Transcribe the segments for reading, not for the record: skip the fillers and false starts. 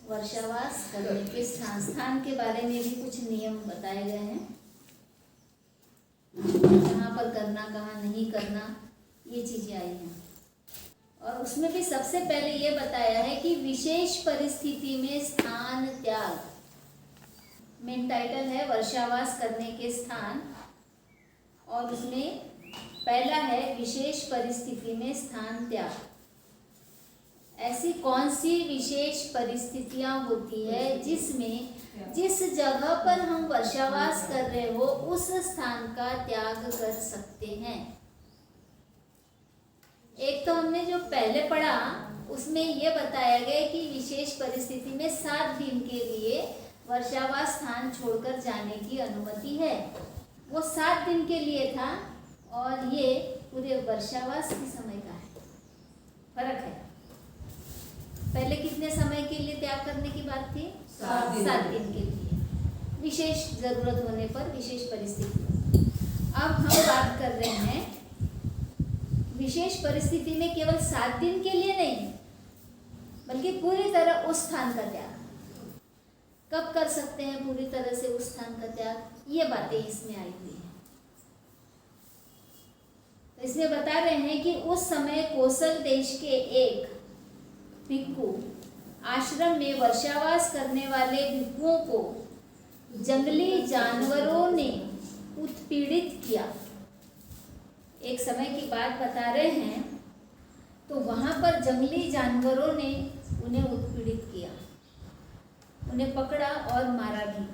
वर्षावास करने के स्थान के बारे में भी कुछ नियम बताए गए हैं, कहाँ पर करना कहाँ नहीं करना, ये चीजें आई हैं। और उसमें भी सबसे पहले ये बताया है कि विशेष परिस्थिति में स्थान त्याग। मेन टाइटल है वर्षावास करने के स्थान, और उसमें पहला है विशेष परिस्थिति में स्थान त्याग। ऐसी कौन सी विशेष परिस्थितियां होती है जिसमें जिस जगह पर हम वर्षावास कर रहे हो उस स्थान का त्याग कर सकते हैं। एक तो हमने जो पहले पढ़ा उसमें यह बताया गया कि विशेष परिस्थिति में 7 दिन के लिए वर्षावास स्थान छोड़कर जाने की अनुमति है। वो 7 दिन के लिए था और ये पूरे वर्षावास के समय का है, फर्क है। पहले कितने समय के लिए त्याग करने की बात थी? 7 दिन के लिए, विशेष जरूरत होने पर, विशेष परिस्थिति। अब हम बात कर रहे हैं विशेष परिस्थिति में केवल 7 दिन के लिए नहीं, बल्कि पूरी तरह उस स्थान का त्याग। कब कर सकते हैं पूरी तरह से उस स्थान का त्याग? ये बातें इसमें आई हुई है। तो इसमें बता रहे हैं कि उस समय कौशल देश के एक भिक्षु आश्रम में वर्षावास करने वाले भिक्षुओं को जंगली जानवरों ने उत्पीड़ित किया। एक समय की बात बता रहे हैं, तो वहां पर जंगली जानवरों ने उन्हें उत्पीड़ित किया, उन्हें पकड़ा और मारा भी।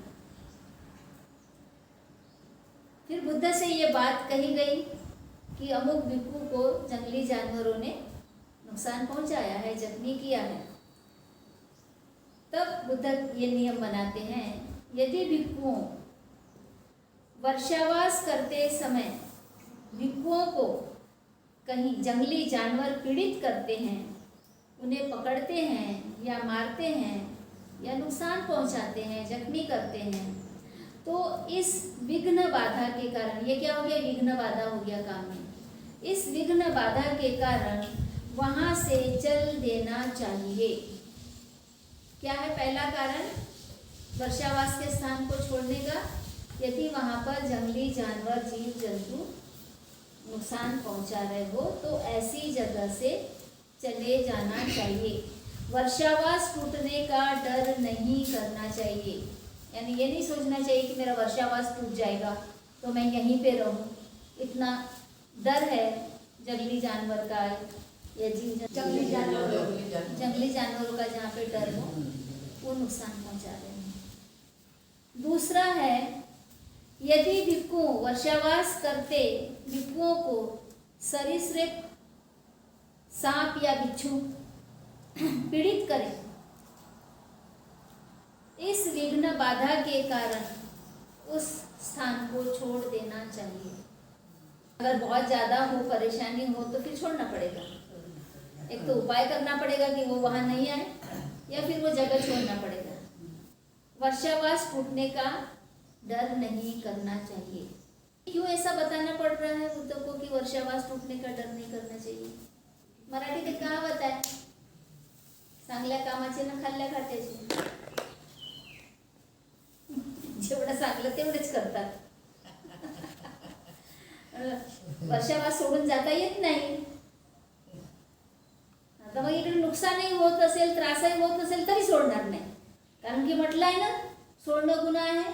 फिर बुद्ध से ये बात कही गई कि अमुक भिक्षु को जंगली जानवरों ने नुकसान पहुंचाया है, जख्मी किया है। तब बुद्ध ये नियम बनाते हैं, यदि भिक्षुओं वर्षावास करते समय भिक्षुओं को कहीं जंगली जानवर पीड़ित करते हैं, उन्हें पकड़ते हैं या मारते हैं या नुकसान पहुंचाते हैं, जख्मी करते हैं, तो इस विघ्न बाधा के कारण, ये क्या हो गया? विघ्न बाधा हो गया काम में। इस विघ्न बाधा के कारण वहां से चल देना चाहिए। क्या है पहला कारण वर्षावास के स्थान को छोड़ने का? यदि वहां पर जंगली जानवर, जीव जंतु नुकसान पहुंचा रहे हो तो ऐसी जगह से चले जाना चाहिए। वर्षावास टूटने का डर नहीं करना चाहिए, यानी ये नहीं सोचना चाहिए कि मेरा वर्षावास टूट जाएगा तो मैं यहीं पे रहूं। इतना डर है जंगली जानवर का या जंगली जानवरों का, जहाँ पे डर हो वो नुकसान पहुंचा रहे हैं। दूसरा है, यदि भिक्षु वर्षावास करते भिक्षुओं को सरीसृप, सांप या बिच्छू पीड़ित करे, इस विघ्न बाधा के कारण उस स्थान को छोड़ देना चाहिए। अगर बहुत ज्यादा हो, परेशानी हो तो फिर छोड़ना पड़ेगा। एक तो उपाय करना पड़ेगा कि वो वहां नहीं आए, या फिर वो जगह छोड़ना पड़ेगा। वर्षावास टूटने का डर नहीं करना चाहिए। क्यों ऐसा बताना पड़ रहा है बुद्ध को कि वर्षावास टूटने का डर नहीं करना चाहिए? मराठीत एक कहावत आहे, चांगल्या कामाचे न खाल्ल्या खात्याचे। जेवढं चांगलं तेवढेच करतात। वर्षावास सोडून जाता येत नाही। आता मग इकडे नुकसानही होत असेल, त्रासही होत असेल तरी सोडणार नाही, कारण की म्हटलं आहे ना सोडणं गुन्हा आहे।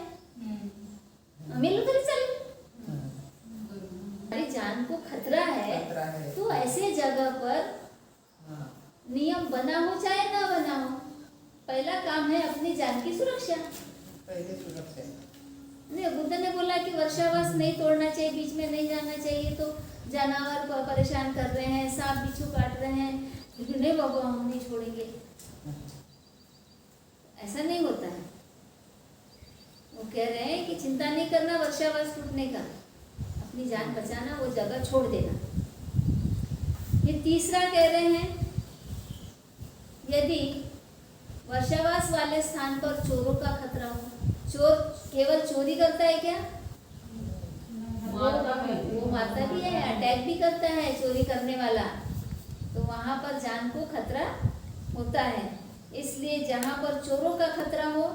मेलो तरी चालेल, हमारी जान को खतरा है तो ऐसे जगह पर नियम बना हो चाहे ना बना हो, पहला काम है अपनी जान की सुरक्षा। पहले सुरक्षा नहीं, बुद्ध ने बोला कि वर्षावास नहीं तोड़ना चाहिए, बीच में नहीं जाना चाहिए, तो जानवर परेशान कर रहे हैं, सांप बिच्छू काट रहे हैं, लेकिन नहीं बाबा हम नहीं छोड़ेंगे, ऐसा नहीं होता है। वो कह रहे हैं कि चिंता नहीं करना वर्षावास टूटने का, अपनी जान बचाना, वो जगह छोड़ देना। ये तीसरा कह रहे हैं, यदि वर्षावास वाले स्थान पर चोरों का खतरा हो, चोर केवल चोरी करता है क्या? वो मारता भी है, अटैक भी करता है चोरी करने वाला, तो वहां पर जान को खतरा होता है। इसलिए जहाँ पर चोरों का खतरा हो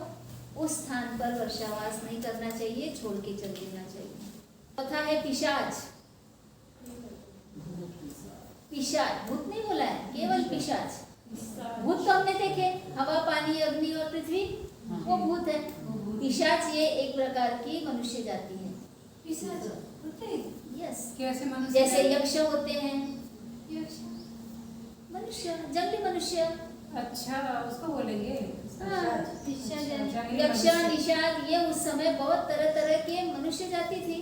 उस स्थान पर वर्षावास नहीं करना चाहिए, छोड़ के चल देना चाहिए। चौथा है पिशाच। पिशाच, भूत नहीं बोला है, केवल पिशाच। भूत तो हमने देखे, हवा, पानी, अग्नि और पृथ्वी, वो भूत है। पिशाच ये एक प्रकार की मनुष्य जाति है। पिशाच होते हैं? यस, कैसे मनुष्य? जैसे यक्ष होते हैं, मनुष्य, जंगली मनुष्य। अच्छा, उसको बोलेंगे हाँ, जंगली यक्ष, मनुष्य। निषाद, ये उस समय बहुत तरह तरह के मनुष्य जाति थी।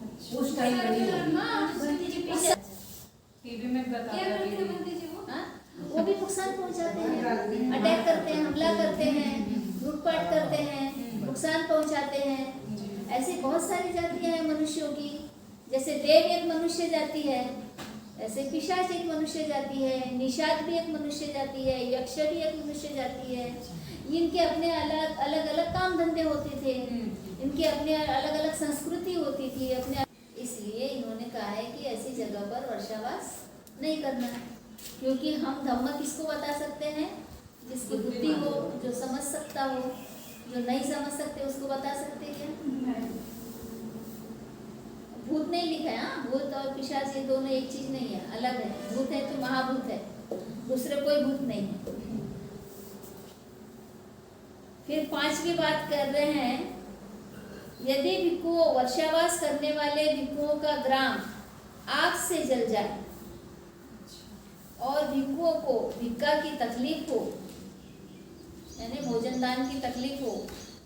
अच्छा। उस टाइम में हाँ, टीवी में बता रही थी। हाँ, वो भी नुकसान पहुंचाते हैं, अटैक करते हैं, हमला करते हैं, लूटपाट करते हैं, नुकसान पहुंचाते हैं। ऐसी बहुत सारी जातियां हैं मनुष्यों की। जैसे देव एक मनुष्य जाति है, ऐसे पिशाच एक मनुष्य जाति है, निषाद भी एक मनुष्य जाति है, यक्ष भी एक मनुष्य जाति है। इनके अपने अलग अलग अलग काम धंधे होते थे, इनकी अपने अलग अलग संस्कृति होती थी अपने। इसलिए इन्होंने कहा है कि ऐसी जगह पर वर्षावास नहीं करना है, क्योंकि हम धम्म किसको बता सकते हैं? जिसकी बुद्धि हो, जो समझ सकता हो। जो नहीं समझ सकते उसको बता सकते क्या? भूत नहीं लिखा है। हाँ, भूत और पिशाच ये दोनों एक चीज नहीं है, अलग है। भूत है तो महाभूत है, दूसरे कोई भूत नहीं है। फिर पांचवी बात कर रहे हैं, यदि भिक्षुओं, वर्षावास करने वाले भिक्षुओं का ग्राम आग से जल जाए और भिक्षुओं को भिक्षा की तकलीफ हो, यानी भोजन दान की तकलीफ हो,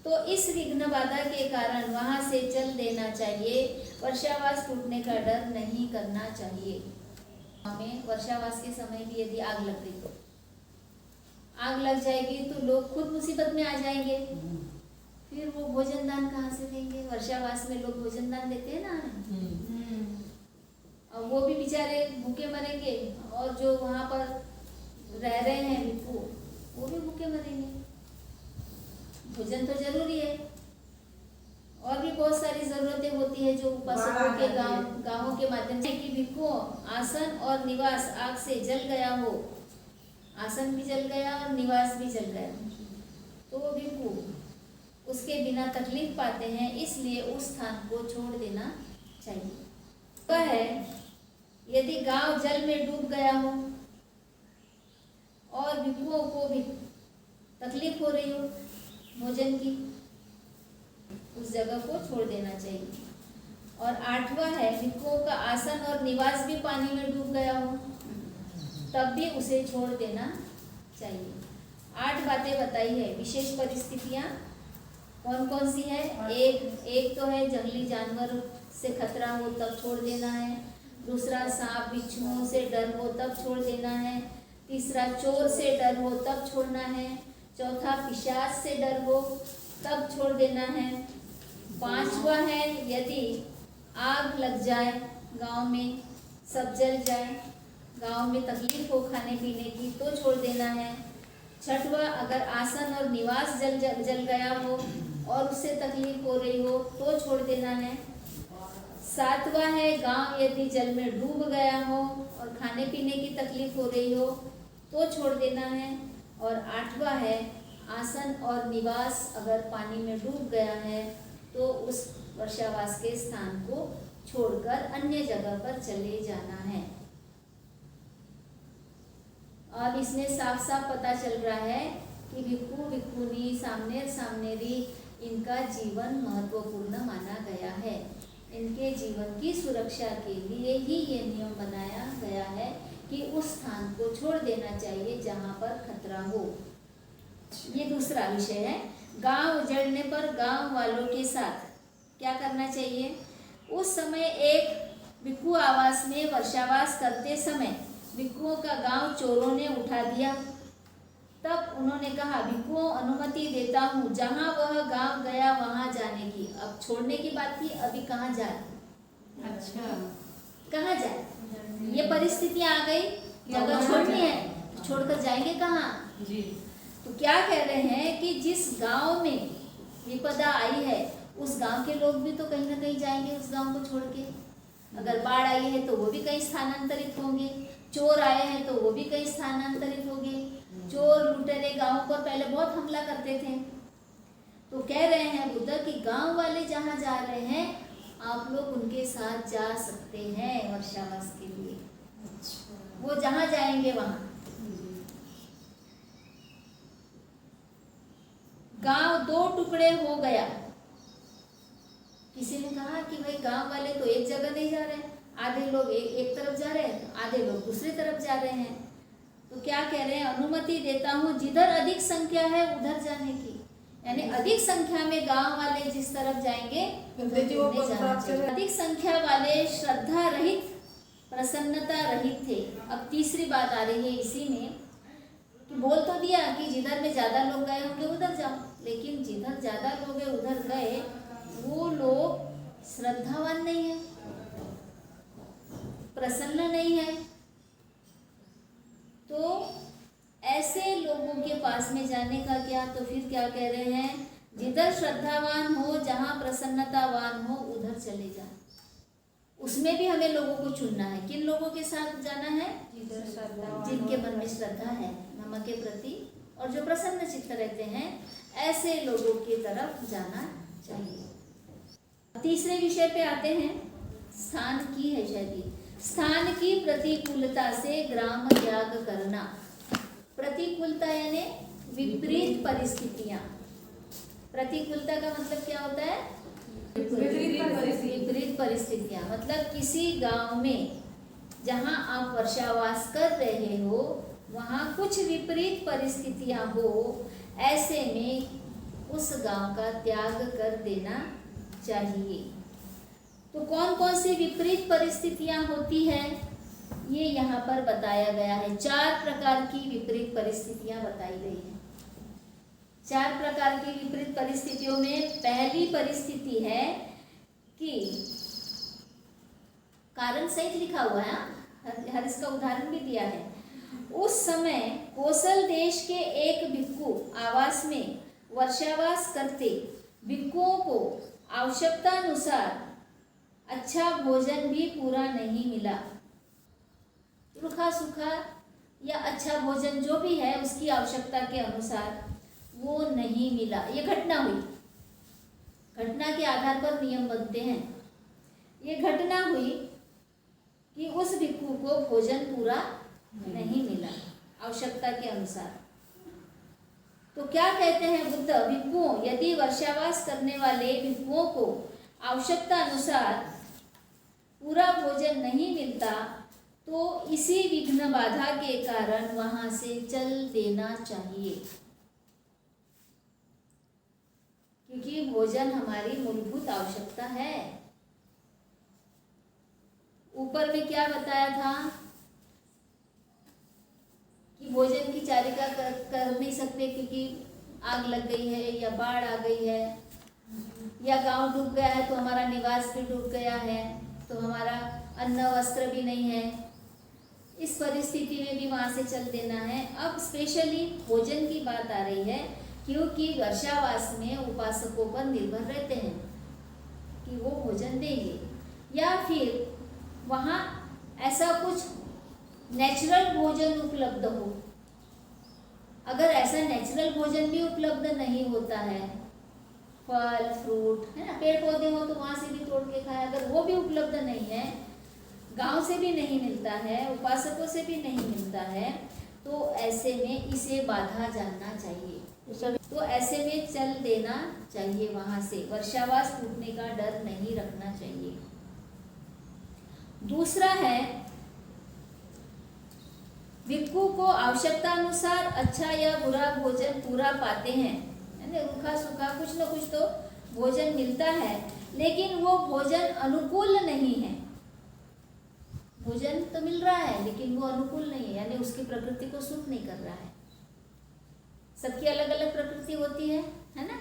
तो इस विघ्न बाधा के कारण वहां से चल देना चाहिए। वर्षावास टूटने का डर नहीं करना चाहिए। हमें वर्षावास के समय भी यदि आग लग गई तो आग लग जाएगी तो लोग खुद मुसीबत में आ जाएंगे। फिर वो भोजन दान कहाँ से देंगे? वर्षावास में लोग भोजन दान देते हैं ना, और वो भी बेचारे भूखे मरेंगे, और जो वहाँ पर रह रहे हैं भिक्षु वो भी भूखे मरेंगे। भोजन तो जरूरी है, और भी बहुत सारी जरूरतें होती है जो उपासकों के गांवों के माध्यम से कि भिक्षुओं आसन और निवास आग से जल गया हो, आसन भी जल गया और निवास भी जल गया, तो वो भिक्षु उसके बिना तकलीफ पाते हैं, इसलिए उस स्थान को छोड़ देना चाहिए। वह है, यदि गांव जल में डूब गया हो और भिक्षुओं को भी तकलीफ हो रही हो भोजन की, उस जगह को छोड़ देना चाहिए। और आठवां है, भिक्षुओं का आसन और निवास भी पानी में डूब गया हो, तब भी उसे छोड़ देना चाहिए। 8 बातें बताई है। विशेष परिस्थितियां कौन कौन सी है? एक तो है जंगली जानवर से खतरा हो तब छोड़ देना है। दूसरा, सांप बिच्छुओं से डर हो तब छोड़ देना है। तीसरा, चोर से डर हो तब छोड़ना है। चौथा, पिशाच से डर हो तब छोड़ देना है। 5वां है, यदि आग लग जाए, गांव में सब जल जाए, गांव में तकलीफ हो खाने पीने की, तो छोड़ देना है। 6वां, अगर आसन और निवास जल गया हो और उससे तकलीफ हो रही हो तो छोड़ देना है। 7वां है, गांव यदि जल में डूब गया हो और खाने पीने की तकलीफ हो रही हो तो छोड़ देना है। और 8वां है, आसन और निवास अगर पानी में डूब गया है तो उस वर्षावास के स्थान को छोड़कर अन्य जगह पर चले जाना है। अब इसमें साफ साफ पता चल रहा है कि भिक्षु भिक्षुनी सामनेर सामनेरी इनका जीवन महत्वपूर्ण माना गया है। इनके जीवन की सुरक्षा के लिए ही ये नियम बनाया गया है कि उस स्थान को छोड़ देना चाहिए जहाँ पर खतरा हो। ये दूसरा विषय है। गांव उजड़ने पर गांव वालों के साथ क्या करना चाहिए? उस समय एक भिक्षु आवास में वर्षावास करते समय भिक्षुओं का गांव चोरों ने उठा दिया। तब उन्होंने कहा, भिक्षुओं अनुमति देता हूँ जहाँ वह गांव गया वहाँ जाने की। अब छोड़ने की बात थी, अभी कहाँ जाए? अच्छा, कहाँ जाए? ये परिस्थिति आ गई, जगह छोड़नी है, छोड़कर जाएंगे कहाँ? जी। तो क्या कह रहे हैं कि जिस गांव में विपदा आई है उस गांव के लोग भी तो कहीं ना कहीं जाएंगे उस गांव को छोड़ के। अगर बाढ़ आई है तो वो भी कहीं स्थानांतरित होंगे, चोर आए हैं तो वो भी कहीं स्थानांतरित होंगे। चोर लुटेरे गांवों पर पहले बहुत हमला करते थे। तो कह रहे हैं बुद्ध कि गांव वाले जहाँ जा रहे हैं आप लोग उनके साथ जा सकते हैं वर्षावास के लिए। अच्छा। वो जहाँ जाएंगे वहाँ। गांव दो टुकड़े हो गया। किसी ने कहा कि भाई गांव वाले तो एक जगह नहीं जा रहे हैं, आधे लोग एक तरफ जा रहे हैं, आधे लोग दूसरी तरफ जा रहे हैं। तो क्या कह रहे हैं, अनुमति देता हूँ जिधर अधिक संख्या है उधर जाने की। यानी अधिक संख्या में गांव वाले जिस तरफ जाएंगे उधर नहीं जाना चाहिए। अधिक संख्या वाले श्रद्धा रहित प्रसन्नता रहित थे। अब तीसरी बात आ रही है इसी में कि बोल तो दिया कि जिधर में ज्यादा लोग गए होंगे उधर जाओ, लेकिन जिधर ज्यादा लोग उधर गए वो लोग श्रद्धावान नहीं है, प्रसन्न नहीं है। तो ऐसे लोगों के पास में जाने का क्या, तो फिर क्या कह रहे हैं, जिधर श्रद्धावान हो, जहाँ प्रसन्नतावान हो उधर चले जाओ। उसमें भी हमें लोगों को चुनना है। किन लोगों के साथ जाना है, जिनके मन में श्रद्धा है धर्म के प्रति और जो प्रसन्न चित्त रहते हैं, ऐसे लोगों की तरफ जाना चाहिए। तीसरे विषय पे आते हैं, स्थान की है शायद। स्थान की प्रतिकूलता से ग्राम त्याग करना। प्रतिकूलता यानी विपरीत परिस्थितियां। प्रतिकूलता का मतलब क्या होता है, विपरीत परिस्थितियां। मतलब किसी गांव में जहां आप वर्षावास कर रहे हो वहां कुछ विपरीत परिस्थितियां हो, ऐसे में उस गांव का त्याग कर देना चाहिए। तो कौन कौन सी विपरीत परिस्थितियां होती है ये यहाँ पर बताया गया है। 4 प्रकार की विपरीत परिस्थितियां बताई गई हैं। 4 प्रकार की विपरीत परिस्थितियों में पहली परिस्थिति है कि कारण सहित लिखा हुआ है, हर इसका उदाहरण भी दिया है। उस समय कोसल देश के एक भिक्खु आवास में वर्षावास करते भिक्खुओं को आवश्यकता अनुसार अच्छा भोजन भी पूरा नहीं मिला। रूखा सूखा या अच्छा भोजन जो भी है उसकी आवश्यकता के अनुसार वो नहीं मिला। ये घटना हुई, घटना के आधार पर नियम बनते हैं। ये घटना हुई कि उस भिक्खु को भोजन पूरा नहीं मिला आवश्यकता के अनुसार। तो क्या कहते हैं बुद्ध, भिक्खुओं, यदि वर्षावास करने वाले भिक्खुओं को आवश्यकता अनुसार पूरा भोजन नहीं मिलता तो इसी विघ्न बाधा के कारण वहां से चल देना चाहिए, क्योंकि भोजन हमारी मूलभूत आवश्यकता है। ऊपर में क्या बताया था कि भोजन की चारिका कर नहीं सकते क्योंकि आग लग गई है या बाढ़ आ गई है या गांव डूब गया है तो हमारा निवास भी डूब गया है, तो हमारा अन्न वस्त्र भी नहीं है। इस परिस्थिति में भी वहां से चल देना है। अब स्पेशली भोजन की बात आ रही है क्योंकि वर्षावास में उपासकों पर निर्भर रहते हैं कि वो भोजन देंगे, या फिर वहाँ ऐसा कुछ नेचुरल भोजन उपलब्ध हो। अगर ऐसा नेचुरल भोजन भी उपलब्ध नहीं होता है, फल फ्रूट है ना, पेड़ पौधे हो तो वहाँ से भी तोड़ के खाए, अगर वो भी उपलब्ध नहीं है, गांव से भी नहीं मिलता है, उपासकों से भी नहीं मिलता है, तो ऐसे में इसे बाधा जानना चाहिए। तो ऐसे में चल देना चाहिए, वहां से वर्षावास टूटने का डर नहीं रखना चाहिए। दूसरा है, भिक्खु को आवश्यकता अनुसार अच्छा या बुरा भोजन पूरा पाते हैं, यानी रूखा सूखा कुछ न कुछ तो भोजन मिलता है, लेकिन वो भोजन अनुकूल नहीं है। भोजन तो मिल रहा है लेकिन वो अनुकूल नहीं है, यानी उसकी प्रकृति को सूट नहीं कर रहा है। सबकी अलग अलग प्रकृति होती है ना।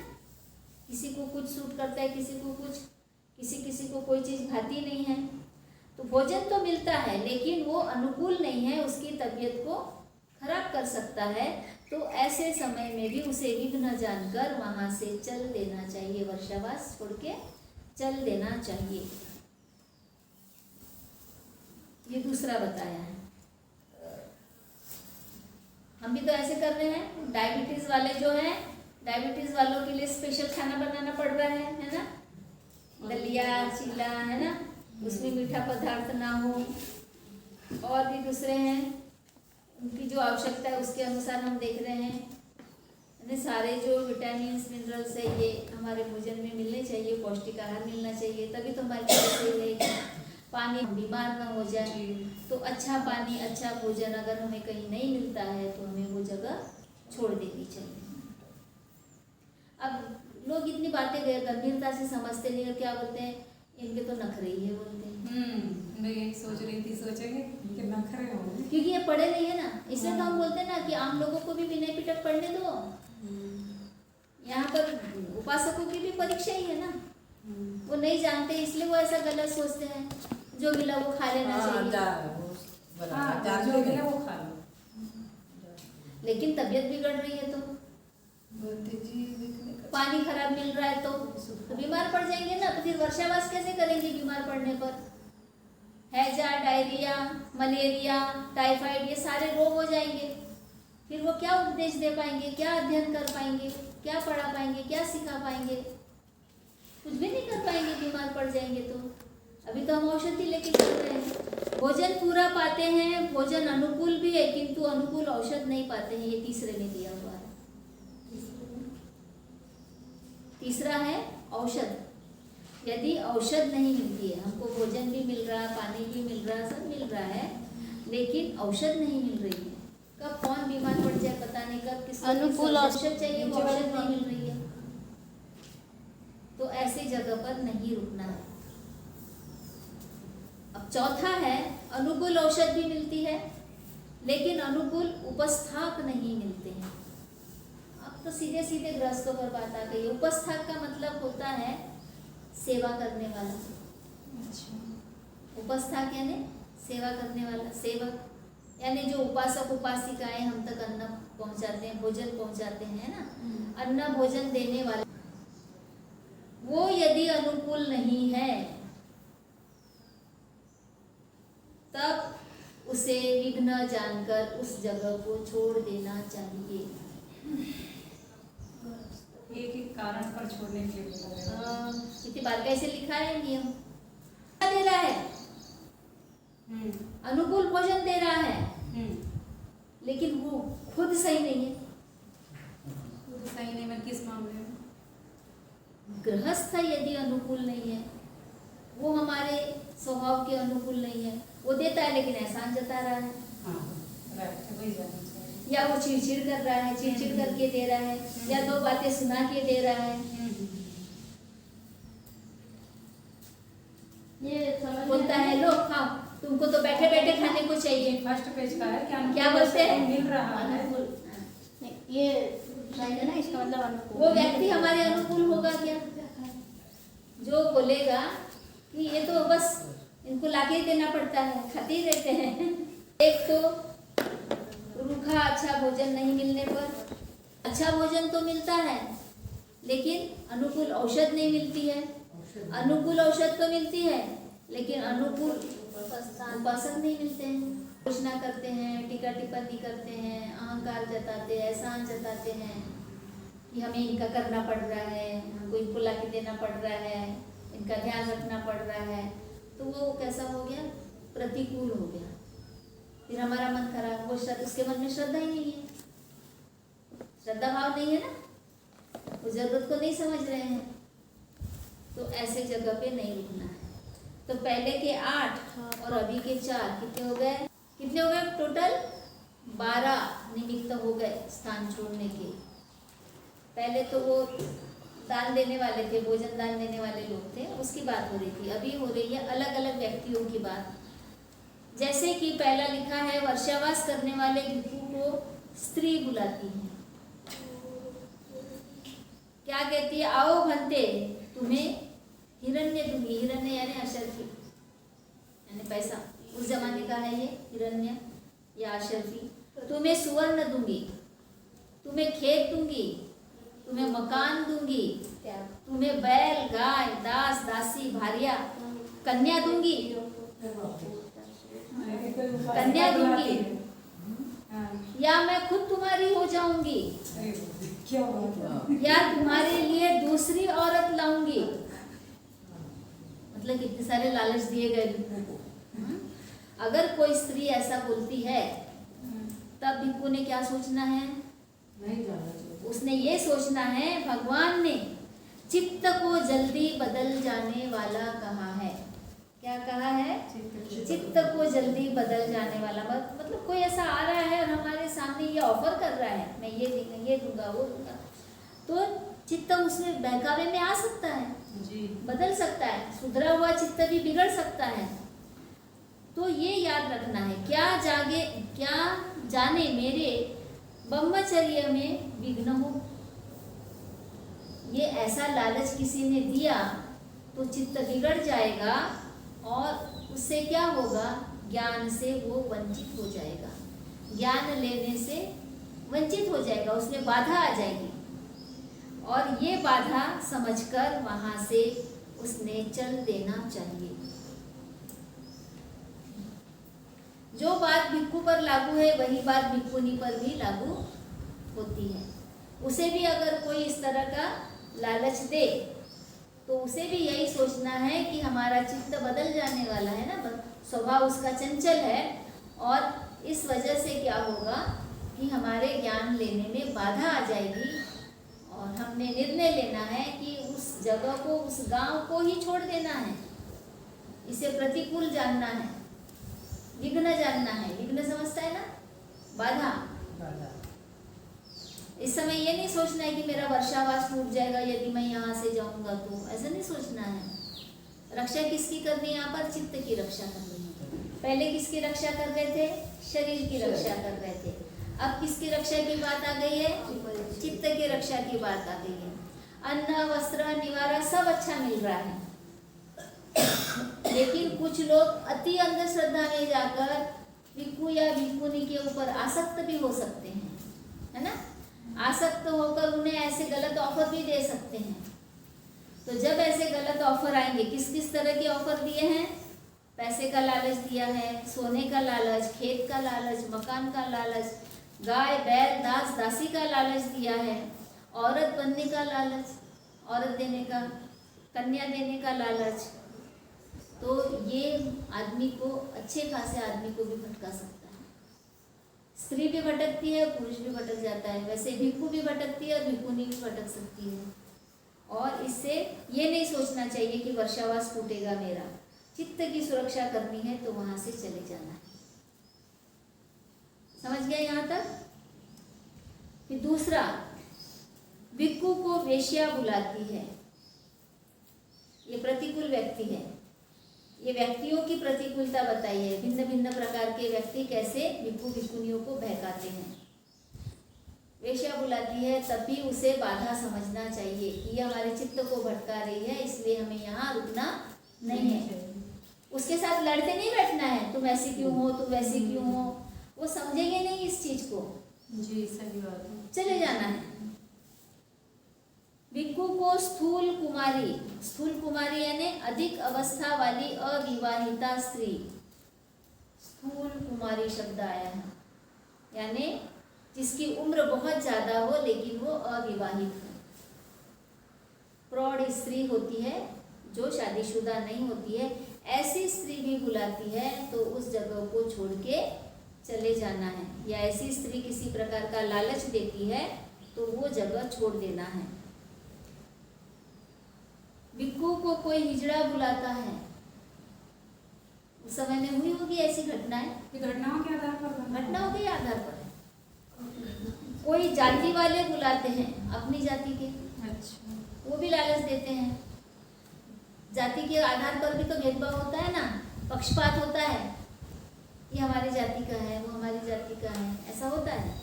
किसी को कुछ सूट करता है, किसी को कुछ, किसी को कोई चीज़ भाती नहीं है। तो भोजन तो मिलता है लेकिन वो अनुकूल नहीं है, उसकी तबीयत को खराब कर सकता है। तो ऐसे समय में भी उसे विघ्न जानकर वहाँ से चल देना चाहिए, वर्षावास छोड़ के चल देना चाहिए। ये दूसरा बताया है। हम भी तो ऐसे कर रहे हैं। डायबिटीज वाले जो हैं, डायबिटीज वालों के लिए स्पेशल खाना बनाना पड़ रहा है ना, दलिया चीला, है ना, उसमें मीठा पदार्थ ना हो, और भी दूसरे हैं, उनकी जो आवश्यकता है उसके अनुसार हम देख रहे हैं। यानी सारे जो विटामिन मिनरल्स है ये हमारे भोजन में मिलने चाहिए, पौष्टिक आहार मिलना चाहिए, तभी तो हमारे लिए सही रहेगा। पानी बीमार ना हो जाए, तो अच्छा पानी अच्छा भोजन अगर हमें कहीं नहीं मिलता है तो हमें वो जगह छोड़ देनी चाहिए। अब लोग इतनी बातें गंभीरता से समझते नहीं, और क्या बोलते हैं, इनके तो नखरे ही है बोलते हैं। मैं यही सोच रही थी, सोचेंगे कि नखरे होंगे, क्योंकि ये पढ़े नहीं है ना, इसलिए तो हम बोलते हैं ना कि आम लोगों को भी विनय पिटक पढ़ने दो। यहाँ पर उपासकों की भी परीक्षा ही है ना, वो नहीं जानते इसलिए वो ऐसा गलत सोचते हैं, जो मिला वो खा लेना चाहिए। हाँ, जो मिले वो खा लो। लेकिन तबीयत बिगड़ रही है तो, पानी खराब मिल रहा है तो बीमार पड़ जाएंगे ना। तो फिर वर्षावास कैसे करेंगे बीमार पड़ने पर? हैजा, डायरिया, मलेरिया, टाइफाइड, ये सारे रोग हो जाएंगे। फिर वो क्या उपदेश दे पाएंगे, क्या अध्ययन कर पाएंगे, क्या पढ़ा पाएंगे, क्या सिखा पाएंगे? कुछ भी नहीं कर पाएंगे, बीमार पड़ जाएंगे तो। अभी तो हम औषधि लेके चल रहे हैं। भोजन पूरा पाते हैं, भोजन अनुकूल भी है, किंतु अनुकूल औषध नहीं पाते हैं, ये तीसरे में दिया हुआ है। तीसरा है औषध। यदि औषध नहीं मिलती है, हमको भोजन भी मिल रहा है, पानी भी मिल रहा है, सब मिल रहा है, लेकिन औषध नहीं मिल रही है, कब कौन बीमार पड़ जाए पता नहीं, कब किस अनुकूल औषध चाहिए, वो औषध नहीं मिल रही है, तो ऐसी जगह पर नहीं रुकना है। अब चौथा है, अनुकूल औषध भी मिलती है लेकिन अनुकूल उपस्थाक नहीं मिलते हैं। अब तो सीधे सीधे गृहस्थों पर बात आ गई। उपस्थाक का मतलब होता है सेवा करने वाला। उपस्थाक यानी सेवा करने वाला, सेवक, यानी जो उपासक उपासिकाएं हम तक अन्न पहुंचाते हैं, भोजन पहुंचाते हैं ना, अन्न भोजन देने वाले, वो यदि अनुकूल नहीं है तब उसे विघ्न जानकर उस जगह को छोड़ देना चाहिए। एक एक कारण पर छोड़ने के लिए बोला है। कितनी बार कैसे लिखा है नियम? दे रहा है, अनुकूल भोजन दे रहा है, लेकिन वो खुद सही नहीं है। खुद सही नहीं, मैं किस मामले में? गृहस्थ यदि अनुकूल नहीं है, वो हमारे स्वभाव के अनुकूल नहीं है, वो देता है लेकिन एहसान जता रहा है, वही जाना चाहिए। या वो चिड़चिड़ कर रहा है, चिड़चिड़ करके दे रहा है, या दो बातें सुना के दे रहा है, ये बोलता है लो खाओ, तुमको तो बैठे बैठे खाने को चाहिए। फर्स्ट पेज का है क्या बोलते हैं? मिल रहा है। नहीं, ये सही है ना, इसका मतलब अनुकूल। वो व्यक्ति हमारे अनुकूल होगा क्या? जो बोलेगा कि ये तो बस इनको लाके ही देना पड़ता है, खाते ही रहते हैं। एक तो रूखा अच्छा भोजन नहीं मिलने पर, अच्छा भोजन तो मिलता है लेकिन अनुकूल औषध नहीं मिलती है, अनुकूल औषध तो मिलती है लेकिन अनुकूल उपासक नहीं मिलते हैं। घोषणा करते हैं, टीका टिप्पणी करते हैं, अहंकार जताते हैं, एहसान जताते हैं कि हमें इनका करना पड़ रहा है, हमको इनको ला के देना पड़ रहा है, इनका ध्यान रखना पड़ रहा है, तो वो कैसा हो गया? प्रतिकूल हो गया। फिर हमारा मन खराब, वो उसके मन में श्रद्धा ही नहीं है, श्रद्धा भाव नहीं है ना, वो जरूरत को नहीं समझ रहे हैं, तो ऐसे जगह पे नहीं रुकना है। तो पहले के 8 और अभी के 4 कितने हो गए? कितने हो गए टोटल? 12 निमित्त हो गए स्थान छोड़ने के। पहले तो वो दान देने वाले थे, भोजन दान देने वाले लोग थे, उसकी बात हो रही थी। अभी हो रही है अलग अलग व्यक्तियों की बात। जैसे कि पहला लिखा है, वर्षावास करने वाले भिक्षु को स्त्री बुलाती है, क्या कहती है? आओ भंते, तुम्हें हिरण्य दूंगी। हिरण्य यानी अशर्फी, यानी पैसा। उस जमाने का है ये हिरण्य या अशर्फी। तुम्हें सुवर्ण दूंगी, तुम्हें खेत दूंगी, तुम्हें मकान दूंगी, तुम्हें बैल, गाय, दास, दासी, भारिया, कन्या दूंगी, कन्या दूंगी, या मैं खुद तुम्हारी हो जाऊंगी, अरे क्या बात है। या तुम्हारे लिए दूसरी औरत लाऊंगी। मतलब कितने सारे लालच दिए गए भिक्खू को। अगर कोई स्त्री ऐसा बोलती है तब भिक्खू ने क्या सोचना है? नहीं जाना चाहिए। उसने ये सोचना है, भगवान ने चित्त को जल्दी बदल जाने वाला कहा है। क्या कहा है? चित्त को जल्दी बदल जाने वाला। मतलब कोई ऐसा आ रहा है और हमारे सामने ये ऑफर कर रहा है, मैं ये दूंगा वो दूंगा, तो चित्त उसमें बहकावे में आ सकता है, जी। बदल सकता है, सुधरा हुआ चित्त भी बिगड़ सकता है। तो ये याद रखना है, क्या जाने मेरे ब्रह्मचर्य में विघ्न हो। ये ऐसा लालच किसी ने दिया तो चित्त बिगड़ जाएगा और उससे क्या होगा? ज्ञान से वो वंचित हो जाएगा, ज्ञान लेने से वंचित हो जाएगा, उसमें बाधा आ जाएगी। और ये बाधा समझकर वहां से उसने चल देना चाहिए। जो बात भिक्खू पर लागू है वही बात भिक्खुनी पर भी लागू होती है। उसे भी अगर कोई इस तरह का लालच दे तो उसे भी यही सोचना है कि हमारा चित्त बदल जाने वाला है ना, स्वभाव उसका चंचल है, और इस वजह से क्या होगा कि हमारे ज्ञान लेने में बाधा आ जाएगी और हमने निर्णय लेना है कि उस जगह को, उस गांव को ही छोड़ देना है। इसे प्रतिकूल जानना है, विघ्न जानना है। विघ्न समझता है ना, बाधा। इस समय ये नहीं सोचना है कि मेरा वर्षावास टूट जाएगा यदि मैं यहाँ से जाऊंगा, तो ऐसा नहीं सोचना है। रक्षा किसकी करनी है? यहाँ पर चित्त की रक्षा करनी है। पहले किसकी रक्षा कर रहे थे? शरीर की रक्षा कर रहे थे। अब किसकी रक्षा की बात आ गई है? चित्त की रक्षा की बात आ गई है। अन्न, वस्त्र, निवारा सब अच्छा मिल रहा है, लेकिन कुछ लोग अति अंधश्रद्धा में जाकर भिक्खु या भिक्खुनी के ऊपर आसक्त भी हो सकते हैं, है ना। आसक्त होकर उन्हें ऐसे गलत ऑफर भी दे सकते हैं। तो जब ऐसे गलत ऑफर आएंगे, किस किस तरह के ऑफर दिए हैं? पैसे का लालच दिया है, सोने का लालच, खेत का लालच, मकान का लालच, गाय, बैल, दास, दासी का लालच दिया है, औरत बनने का लालच, औरत देने का, कन्या देने का लालच। तो ये आदमी को, अच्छे खासे आदमी को भी भटका सकता है। स्त्री भी भटकती है, पुरुष भी भटक जाता है। वैसे भिक्खु भी भटकती है और भिक्खुनी भी भटक सकती है। और इससे ये नहीं सोचना चाहिए कि वर्षावास टूटेगा मेरा। चित्त की सुरक्षा करनी है तो वहां से चले जाना है। समझ गए यहाँ तक? फिर दूसरा, भिक्खु को वेश्या बुलाती है। ये प्रतिकूल व्यक्ति है। ये व्यक्तियों की प्रतिकूलता बताई है। भिन्न भिन्न प्रकार के व्यक्ति कैसे भिक्खु भिक्खुनियों को बहकाते हैं। वेश्या बुलाती है तब भी उसे बाधा समझना चाहिए कि ये हमारे चित्त को भटका रही है, इसलिए हमें यहाँ रुकना नहीं है। उसके साथ लड़ते नहीं बैठना है, तुम ऐसी क्यों हो, तुम वैसी क्यों हो। वो समझेंगे नहीं इस चीज को। जी, सही बात है। चले जाना है। भिक्खु को स्थूल कुमारी यानी अधिक अवस्था वाली अविवाहिता स्त्री, स्थूल कुमारी शब्द आया है, यानी जिसकी उम्र बहुत ज्यादा हो लेकिन वो अविवाहित हो। प्रौढ़ स्त्री होती है जो शादीशुदा नहीं होती है, ऐसी स्त्री भी बुलाती है तो उस जगह को छोड़ के चले जाना है। या ऐसी स्त्री किसी प्रकार का लालच देती है तो वो जगह छोड़ देना है। भिक्खु को कोई हिजड़ा बुलाता है, उस समय में हुई होगी ऐसी घटनाएं। ये घटनाओं के आधार पर घटनाओं के आधार पर कोई जाति वाले बुलाते हैं, अपनी जाति के, अच्छा, वो भी लालच देते हैं। जाति के आधार पर भी तो भेदभाव होता है ना, पक्षपात होता है। ये हमारी जाति का है, वो हमारी जाति का है, ऐसा होता है।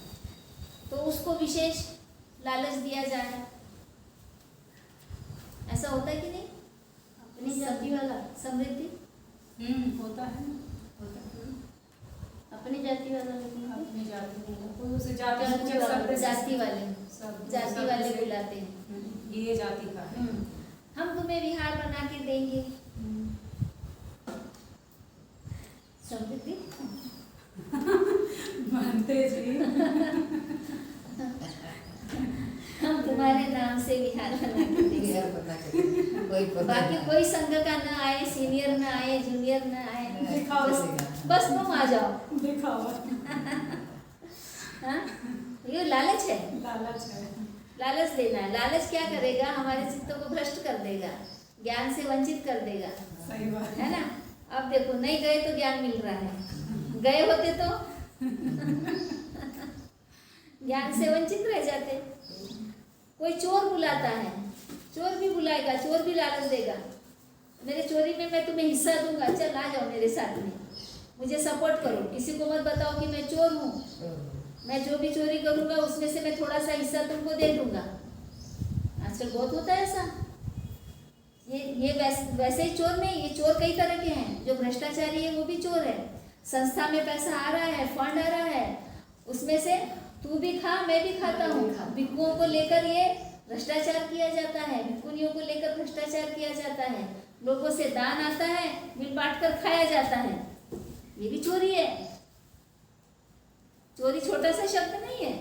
तो उसको विशेष लालच दिया जाए, ऐसा होता है कि नहीं? अपनी जाति वाला समृद्धि होता है ना, होता है। अपनी जाति वाला लेकिन अपनी जाति में कोई उसे जाति जाति शब्द वाले बुलाते हैं। ये जाति का है। हम तुम्हें विहार बना के देंगे। समृद्धि मानते जी। हम तुम्हारे नाम से विहार बना के देंगे। यार बना के कोई पता बाकी नहीं। कोई संघ का ना आए, सीनियर ना आए, जूनियर ना आए, दिखाओ बस तुम आ जाओ। दिखावा हाँ, ये लालच है। लालच है। लालच देना है। लालच क्या करेगा? हमारे चित्तों को भ्रष्ट कर देगा, ज्ञान से वंचित कर देगा, सही बात है ना। अब देखो, नहीं गए तो ज्ञान मिल रहा है, गए होते तो ज्ञान से वंचित रह जाते। कोई चोर बुलाता है, चोर भी बुलाएगा, चोर भी लालच देगा, मेरे चोरी में मैं तुम्हें हिस्सा दूंगा, चल आ जाओ मेरे साथ में, मुझे सपोर्ट करो, किसी को मत बताओ कि मैं चोर हूँ, मैं जो भी चोरी करूंगा उसमें से मैं थोड़ा सा हिस्सा तुमको दे दूंगा। आजकल बहुत होता है ऐसा। ये वैसे ही चोर नहीं, ये चोर कई तरह के हैं। जो भ्रष्टाचारी है वो भी चोर है। संस्था में पैसा आ रहा है, फंड आ रहा है, उसमें से तू भी खा, मैं भी खाता हूँ। भिक्षुओं को लेकर ये भ्रष्टाचार किया जाता है, भिक्षुनियों को लेकर भ्रष्टाचार किया जाता है, लोगों से दान आता है, मिल बांट कर खाया जाता है, ये भी चोरी है। चोरी छोटा सा शब्द नहीं है,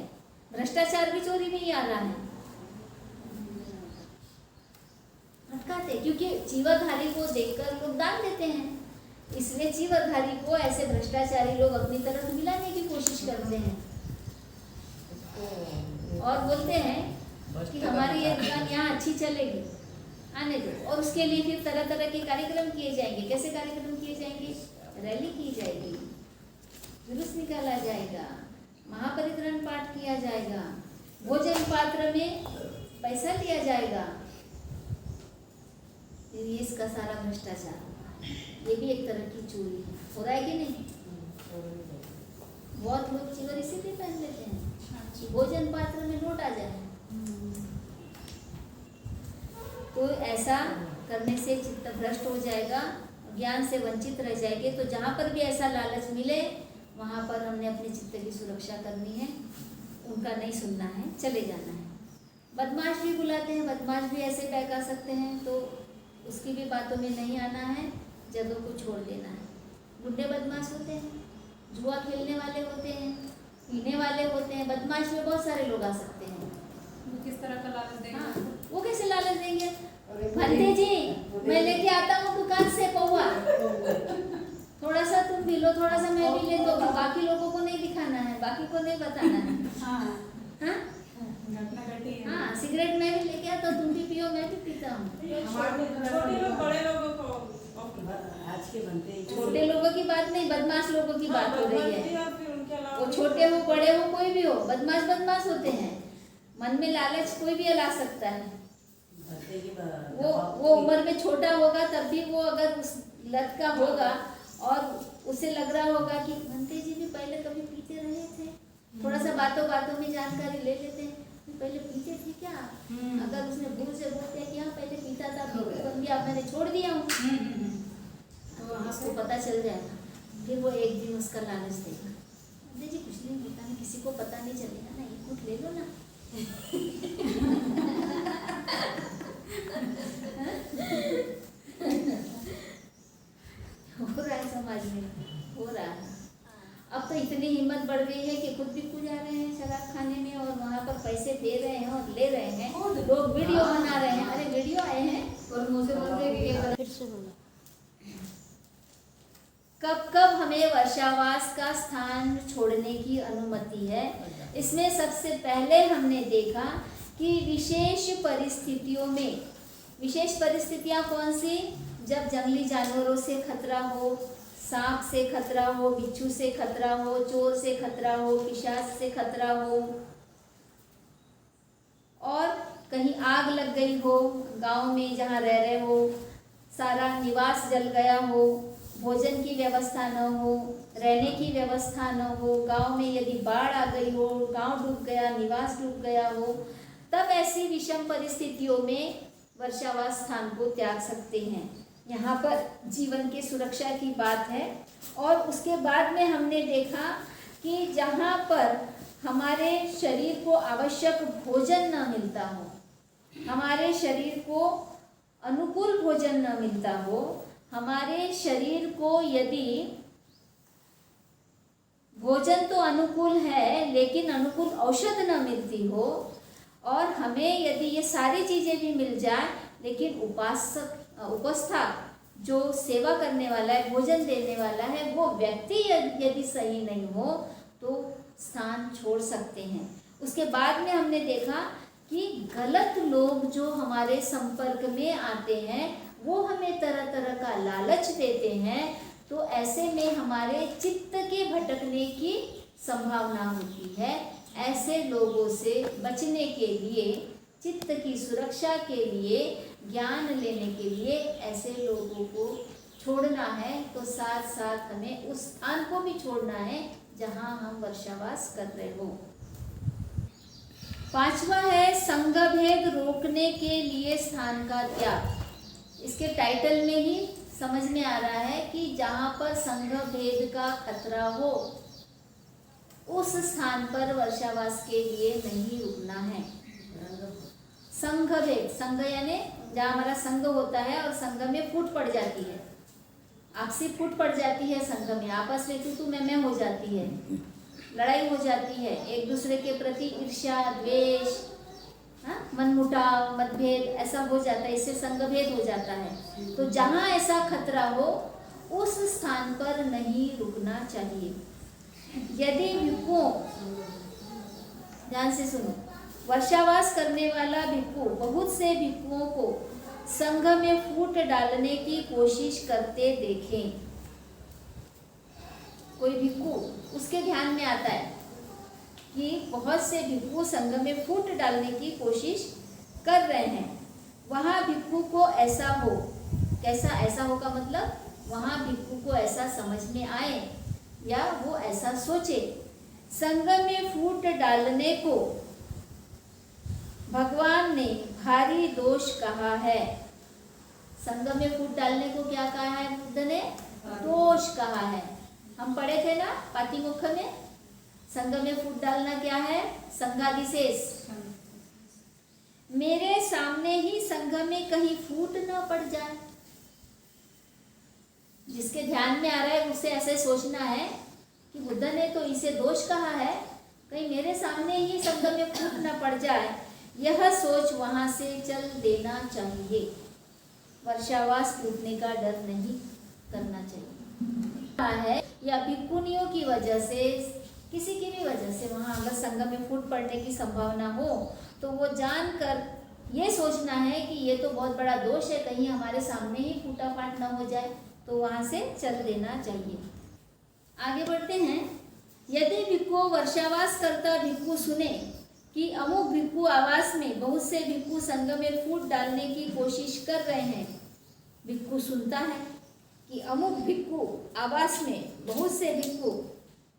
भ्रष्टाचार भी चोरी में ही आ रहा है। भटकाते, क्योंकि जीवधारी को देखकर लोग दान देते हैं, इसलिए जीवधारी को ऐसे भ्रष्टाचारी लोग अपनी तरफ मिलाने की कोशिश करते हैं और बोलते हैं कि हमारी ये दुकान यहाँ अच्छी चलेगी, आने दो। और उसके लिए फिर तरह तरह के कार्यक्रम किए जाएंगे। कैसे कार्यक्रम किए जाएंगे? रैली की जाएगी, जुलूस निकाला जाएगा, महापरित्रण पाठ किया जाएगा, भोजन पात्र में पैसा लिया जाएगा। फिर ये इसका सारा भ्रष्टाचार, ये भी एक तरह की चोरी है। हो रहा है कि नहीं? बहुत लोग चीवर इसीलिए पहन लेते हैं कि भोजन पात्र में नोट आ जाए। तो ऐसा करने से चित्त भ्रष्ट हो जाएगा, ज्ञान से वंचित रह जाएंगे। तो जहाँ पर भी ऐसा लालच मिले वहाँ पर हमने अपने चित्त की सुरक्षा करनी है, उनका नहीं सुनना है, चले जाना है। बदमाश भी बुलाते हैं, बदमाश भी ऐसे बहका सकते हैं, तो उसकी भी बातों में नहीं आना है, जगह को छोड़ देना है। गुंडे बदमाश होते हैं, जुआ खेलने वाले होते हैं, पीने वाले होते हैं, बदमाश में बहुत सारे लोग आ सकते हैं। वो किस तरह का लालच देंगे? हाँ, वो कैसे लालच देंगे? भंते जी, मैं लेके आता हूँ दुकान से पौवा, थोड़ा सा तुम भी लो, थोड़ा सा मैं भी ले दो। बाकी लोगों को नहीं दिखाना है, बाकी को नहीं बताना है। हाँ, हाँ घटना घटी है। हाँ, सिगरेट मैं भी लेके आता हूँ, तुम भी पियो, मैं भी पीता हूँ। छोटे लोग बड़े लोगों को आज के बनते ही छोटे लोगों की बात नहीं, बदमाश लोगों की बात हो रही है। या फिर उनके अलावा वो छोटे हो, बड़े हो, कोई भी हो, बदमाश बदमाश होते हैं। मन में लालच कोई भी ला सकता है। बनते की वो उम्र में छोटा होगा तब भी वो अगर उस लत का होगा और उसे लग रहा होगा कि भंते जी भी पहले कभी पीते रहे थे, थोड़ा सा बातों बातों में जानकारी ले लेते हैं, पहले पीते थे क्या। अगर उसने भूल से बोलते हैं कि हाँ पहले पीता था, बन गया, अब मैंने छोड़ दिया हूँ, तो उसको पता चल जाएगा। फिर वो एक दिन उसका लालच देगा, भंते जी कुछ नहीं पीता ना, किसी को पता नहीं चलेगा ना, एक घूंट ले लो ना। हो रहा है समाज में, हो रहा है। अब तो इतनी हिम्मत बढ़ गई है कि खुद भी जा रहे हैं शराब खाने में और वहाँ पर पैसे दे रहे हैं और ले रहे हैं, लोग वीडियो बना रहे हैं। अरे वीडियो आए हैं और मुँह से बोलते हैं कि ये फिर से बोला। कब कब हमें वर्षावास का स्थान छोड़ने की अनुमति है। इसमें सबसे पहले हमने देखा कि विशेष परिस्थितियों में, विशेष परिस्थितियाँ कौन सी? जब जंगली जानवरों से खतरा हो, सांप से खतरा हो, बिच्छू से खतरा हो, चोर से खतरा हो, पिशाच से खतरा हो, और कहीं आग लग गई हो, गांव में जहाँ रह रहे हो सारा निवास जल गया हो, भोजन की व्यवस्था न हो, रहने की व्यवस्था न हो, गांव में यदि बाढ़ आ गई हो, गांव डूब गया, निवास डूब गया हो, तब ऐसी विषम परिस्थितियों में वर्षावास स्थान को त्याग सकते हैं। यहाँ पर जीवन की सुरक्षा की बात है। और उसके बाद में हमने देखा कि जहाँ पर हमारे शरीर को आवश्यक भोजन न मिलता हो, हमारे शरीर को अनुकूल भोजन न मिलता हो, हमारे शरीर को यदि भोजन तो अनुकूल है, लेकिन अनुकूल औषध न मिलती हो, और हमें यदि ये सारी चीज़ें भी मिल जाए, लेकिन उपस्था जो सेवा करने वाला है, भोजन देने वाला है, वो व्यक्ति यदि सही नहीं हो तो स्थान छोड़ सकते हैं। उसके बाद में हमने देखा कि गलत लोग जो हमारे संपर्क में आते हैं वो हमें तरह तरह का लालच देते हैं, तो ऐसे में हमारे चित्त के भटकने की संभावना होती है। ऐसे लोगों से बचने के लिए, चित्त की सुरक्षा के लिए, ज्ञान लेने के लिए ऐसे लोगों को छोड़ना है। तो साथ साथ हमें उस स्थान को भी छोड़ना है जहाँ हम वर्षावास कर रहे हो। 5वां है संघ भेद रोकने के लिए स्थान का त्याग। इसके टाइटल में ही समझ में आ रहा है कि जहाँ पर संघ भेद का खतरा हो उस स्थान पर वर्षावास के लिए नहीं रुकना है। संघ भेद, संघ यानी जहाँ हमारा संघ होता है और संघ में फूट पड़ जाती है, आपसी फूट पड़ जाती है, संघ में आपस में तू मैं हो जाती है, लड़ाई हो जाती है, एक दूसरे के प्रति ईर्ष्या, द्वेष, मनमुटाव, मतभेद ऐसा हो जाता है, इससे संघ भेद हो जाता है। तो जहाँ ऐसा खतरा हो उस स्थान पर नहीं रुकना चाहिए। यदि भिक्षुओं, ध्यान से सुनो, वर्षावास करने वाला भिक्षु बहुत से भिक्षुओं को संघ में फूट डालने की कोशिश करते देखें, कोई भिक्षु उसके ध्यान में आता है कि बहुत से भिक्षु संघ में फूट डालने की कोशिश कर रहे हैं, वहाँ भिक्षु को ऐसा हो, कैसा ऐसा हो का मतलब वहाँ भिक्षु को ऐसा समझ में आए या वो ऐसा सोचे, संघ में फूट डालने को भगवान ने भारी दोष कहा है। संघ में फूट डालने को क्या कहा है? बुद्ध ने दोष कहा है। हम पढ़े थे ना पातिमुख में, संघ में फूट डालना क्या है? संघादिशेष। मेरे सामने ही संघ में कहीं फूट न पड़ जाए, जिसके ध्यान में आ रहा है उसे ऐसे सोचना है कि बुद्ध ने तो इसे दोष कहा है, कहीं मेरे सामने ही संघ में फूट न पड़ जाए, यह सोच वहां से चल देना चाहिए। वर्षावास टूटने का डर नहीं करना चाहिए है, या भिक्षुनियों की वजह से, किसी की भी वजह से वहाँ अगर संघ में फूट पड़ने की संभावना हो तो वो जानकर ये सोचना है कि ये तो बहुत बड़ा दोष है, कहीं हमारे सामने ही फूटा फाट न हो जाए, तो वहाँ से चल देना चाहिए। आगे बढ़ते हैं। यदि भिक्षु वर्षावास करता भिक्षु सुने कि अमुक भिक्षु आवास में बहुत से भिक्षु संघ में फूट डालने की कोशिश कर रहे हैं, भिक्षु सुनता है कि अमुक भिक्षु आवास में बहुत से भिक्षु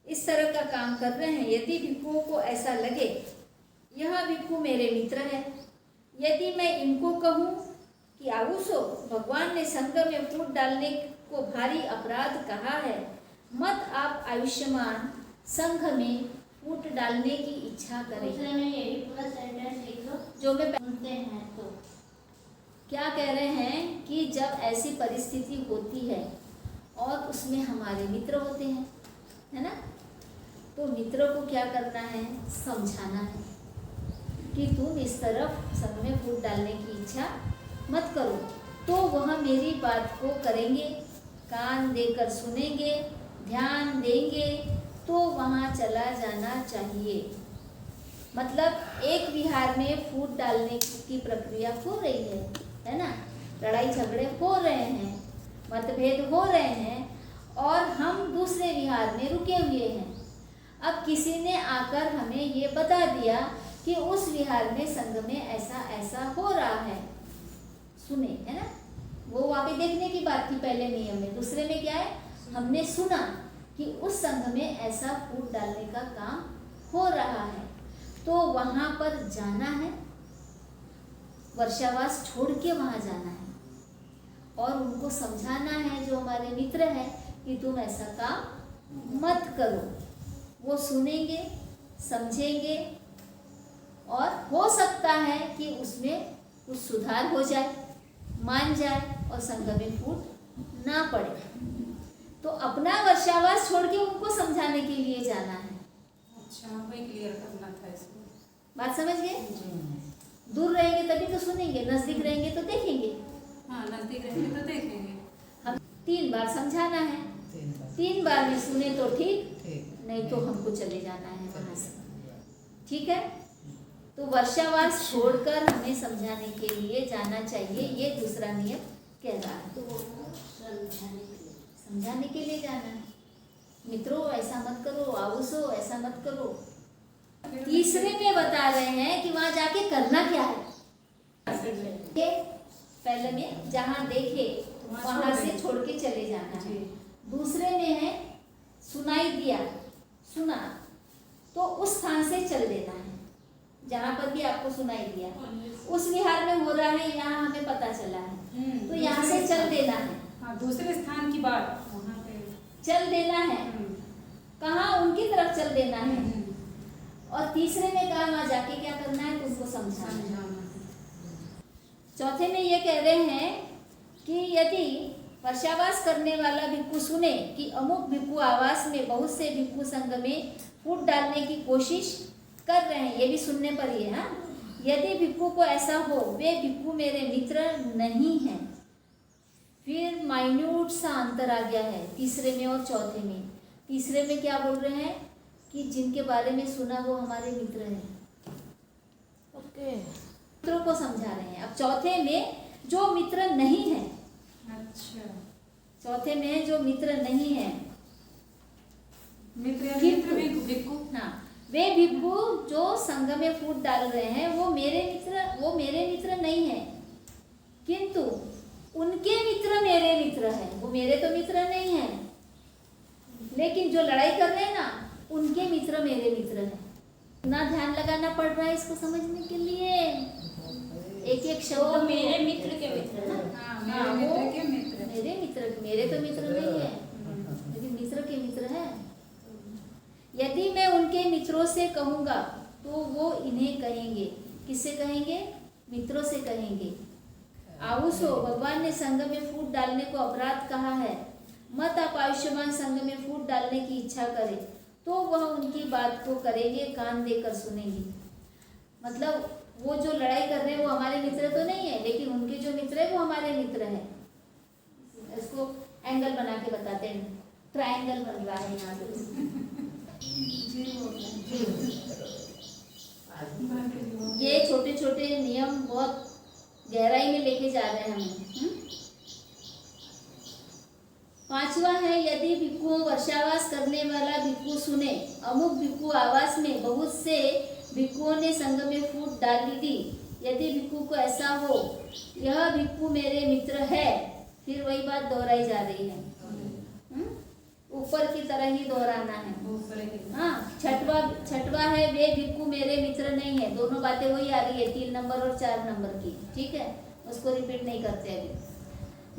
इस तरह का काम कर रहे हैं, यदि भिक्षुओं को ऐसा लगे यह भिक्षु मेरे मित्र है, यदि मैं इनको कहूँ कि आउसो भगवान ने संघ में फूट डालने को भारी अपराध कहा है, मत आप आयुष्मान संघ में फूट डालने की इच्छा करें। दूसरे में ये भी पूरा सेंटेंस लिख लो जो मैं सुनते हैं तो क्या कह रहे हैं कि जब ऐसी परिस्थिति होती है और उसमें हमारे मित्र होते हैं, है ना, तो मित्र को क्या करना है? समझाना है कि तुम इस तरफ संघ में फूट डालने की इच्छा मत करो, तो वह मेरी बात को करेंगे, कान देकर सुनेंगे, ध्यान देंगे, तो वहाँ चला जाना चाहिए। मतलब एक विहार में फूट डालने की प्रक्रिया हो रही है ना, लड़ाई झगड़े हो रहे हैं, मतभेद हो रहे हैं, और हम दूसरे विहार में रुके हुए हैं। अब किसी ने आकर हमें ये बता दिया कि उस विहार में संघ में ऐसा ऐसा हो रहा है, सुने, है ना, वो वहाँ पे देखने की बात थी पहले नियम में। दूसरे में क्या है? हमने सुना कि उस संघ में ऐसा फूट डालने का काम हो रहा है, तो वहाँ पर जाना है, वर्षावास छोड़ के वहाँ जाना है और उनको समझाना है जो हमारे मित्र हैं कि तुम ऐसा काम मत करो। वो सुनेंगे, समझेंगे, और हो सकता है कि उसमें कुछ सुधार हो जाए, मान जाए और संघ में फूट ना पड़े। तो अपना वर्षावास छोड़ के उनको समझाने के लिए जाना है। अच्छा, वही क्लियर करना था इसमें। बात समझ गए? दूर रहेंगे तभी तो सुनेंगे, नजदीक रहेंगे तो देखेंगे। हाँ, नजदीक रहेंगे तो देखेंगे। हम 3 बार समझाना है, 3 बार में सुने तो ठीक, नहीं तो हमको चले जाना है वहां से। ठीक है? तो वर्षावास छोड़कर हमें समझाने के लिए जाना चाहिए, ये दूसरा नियम कह रहा है। तो समझाने के लिए जाना है, मित्रों ऐसा मत करो, आउसो ऐसा मत करो। तीसरे में बता रहे हैं कि वहां जाके करना क्या है। ये पहले में जहां देखे वहां से छोड़ के चले जाना है। दूसरे में है सुनाई दिया, सुना तो उस स्थान से चल देना है। जहां पर भी आपको सुनाई दिया, उस विहार में हो रहा है, यहाँ हमें पता चला है, तो यहाँ से चल देना है। हाँ, दूसरे स्थान की बात वहाँ पे चल देना है, कहाँ? उनकी तरफ चल देना है। और तीसरे में कहा वहां जाके क्या करना है, तो उसको समझाना है। चौथे में ये कह रहे हैं कि यदि वर्षावास करने वाला भिक्षु सुने कि अमुक भिक्षु आवास में बहुत से भिक्षु संघ में फूट डालने की कोशिश कर रहे हैं, ये भी सुनने पर ही है। हाँ? यदि भिक्षु को ऐसा हो, वे भिक्षु मेरे मित्र नहीं हैं। फिर माइन्यूट सा अंतर आ गया है तीसरे में और चौथे में। तीसरे में क्या बोल रहे हैं कि जिनके बारे में सुना वो हमारे मित्र हैं। ओके, मित्रों को समझा रहे हैं। अब चौथे में जो मित्र नहीं है, अच्छा, चौथे में जो मित्र नहीं है, मित्र भिक्षु। हाँ, वे भिक्षु जो संघ में फूट डाल रहे हैं वो मेरे मित्र नहीं है, किंतु उनके मित्र मेरे मित्र हैं। वो मेरे तो मित्र नहीं है, लेकिन जो लड़ाई कर रहे हैं ना, उनके मित्र मेरे मित्र हैं। इतना ध्यान लगाना पड़ रहा है इसको समझने के लिए, एक एक शब्द। मेरे मित्र के मित्र ना। हाँ, मेरे मित्र के मित्र। मेरे तो मित्र नहीं है, लेकिन मित्र के मित्र है। यदि मैं उनके मित्रों से कहूँगा तो वो इन्हें कहेंगे। किससे कहेंगे? मित्रों से कहेंगे। आउसो, भगवान ने संघ में फूट डालने को अपराध कहा है। मत आप आयुष्मान संघ में फूट डालने की इच्छा करें तो वह उनकी बात को करेंगे, कान देकर सुनेंगे। मतलब वो जो लड़ाई कर रहे हैं वो हमारे मित्र तो नहीं है, लेकिन उनके जो मित्र है वो हमारे मित्र हैं। इसको एंगल बना के बताते हैं, ट्रायंगल बन रहा है यहाँ पे। ये छोटे छोटे नियम बहुत गहराई में लेके जा रहे हैं हमें। पांचवा है, यदि भिक्षु वर्षावास करने वाला भिक्षु सुने अमुक भिक्षु आवास में बहुत से भिक्षुओं ने संघ में फूट डाल दी, यदि भिक्षु को ऐसा हो, यह भिक्षु मेरे मित्र है। फिर वही बात दोहराई जा रही है, ऊपर की तरह ही दोहराना है। हाँ, छठवा है, वे भिक्षु मेरे मित्र नहीं है। दोनों बातें वही आ रही है, 3 नंबर और 4 नंबर की। ठीक है, उसको रिपीट नहीं करते अभी।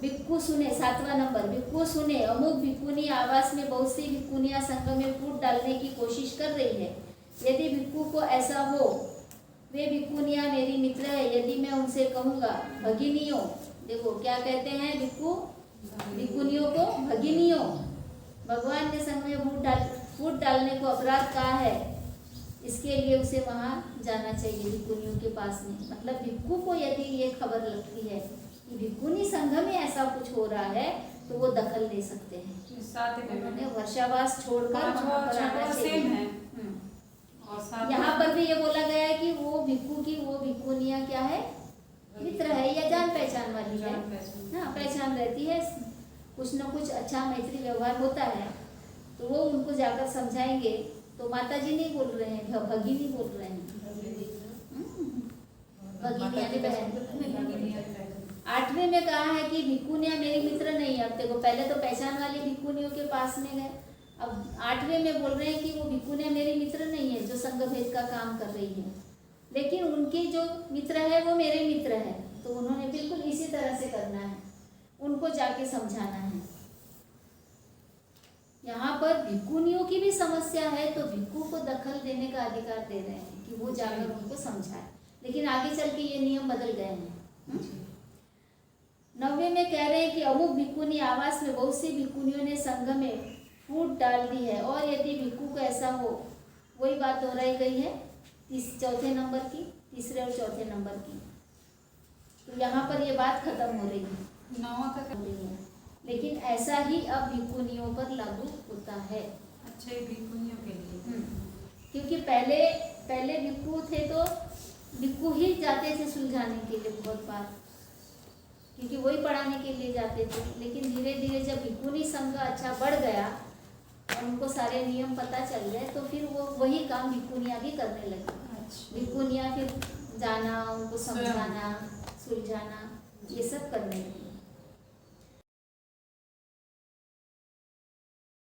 भिक्षु सुने, 7वां नंबर, भिक्षु सुने अमुक भिक्षुनी आवास में बहुत सी भिक्षुनियां संघ में फूट डालने की कोशिश कर रही है। यदि भिक्षु को ऐसा हो, वे भिक्षुनियां मेरी मित्र है। यदि मैं उनसे कहूँगा, भगिनियों, देखो क्या कहते हैं भिक्षुनियों को, भगिनियों, भगवान ने संघ में फूट डालने को अपराध कहा है, इसके लिए उसे वहाँ जाना चाहिए, भिक्षुनियों के पास में। मतलब भिक्षु को यदि ये खबर लगती है कि भिक्षुनी संघ में ऐसा कुछ हो रहा है तो वो दखल ले सकते हैं। उन्होंने वर्षावास छोड़कर वहाँ पर आना चाहिए। यहाँ पर भी ये बोला गया है कि वो भिक्षु की वो भिक्षुनियाँ क्या है, मित्र है या जान पहचान वाली है। हाँ, पहचान रहती है, कुछ न कुछ अच्छा मैत्री व्यवहार होता है, तो वो उनको जाकर समझाएंगे। तो माता जी नहीं बोल रहे हैं, भगिनी बोल रहे हैं, भगिनी यानी बहन। 8वें में कहा है कि भिक्षुनियाँ मेरी मित्र नहीं है। अब देखो, पहले तो पहचान वाली भिक्षुनियों के पास में गए, अब 8वें में बोल रहे हैं कि वो भिक्षुनियाँ मेरी मित्र नहीं है जो संघ भेद का काम कर रही है, लेकिन उनकी जो मित्र है वो मेरे मित्र है। तो उन्होंने बिल्कुल इसी तरह से करना है, उनको जाके समझाना है। यहाँ पर भिक्षुनियों की भी समस्या है, तो भिक्षु को दखल देने का अधिकार दे रहे हैं कि वो जाकर उनको समझाए, लेकिन आगे चल के ये नियम बदल गए हैं। 9वें में कह रहे हैं कि अमुक भिक्खुनी आवास में बहुत सी भिक्खुनियों ने संघ में फूट डाल दी है और यदि भिक्खु को ऐसा हो, वही बात दोहराई गई है चौथे नंबर की, तीसरे और चौथे नंबर की। तो यहाँ पर ये बात खत्म हो रही है, 9वां का हो रही है, लेकिन ऐसा ही अब भिक्खुनियों पर लागू होता है। अच्छा ये भिक्खुनियों के लिए। क्योंकि पहले भिक्खु थे तो भिक्खु ही जाते थे सुलझाने के लिए बहुत बार, क्योंकि वही पढ़ाने के लिए जाते थे। लेकिन धीरे धीरे जब भिक्खुनी संघ अच्छा बढ़ गया और उनको सारे नियम पता चल गए तो फिर वो वही काम भिक्खुनियाँ भी करने लगी। अच्छा भिक्खुनियाँ फिर जाना, उनको समझाना, सुलझाना, ये सब करने लगी।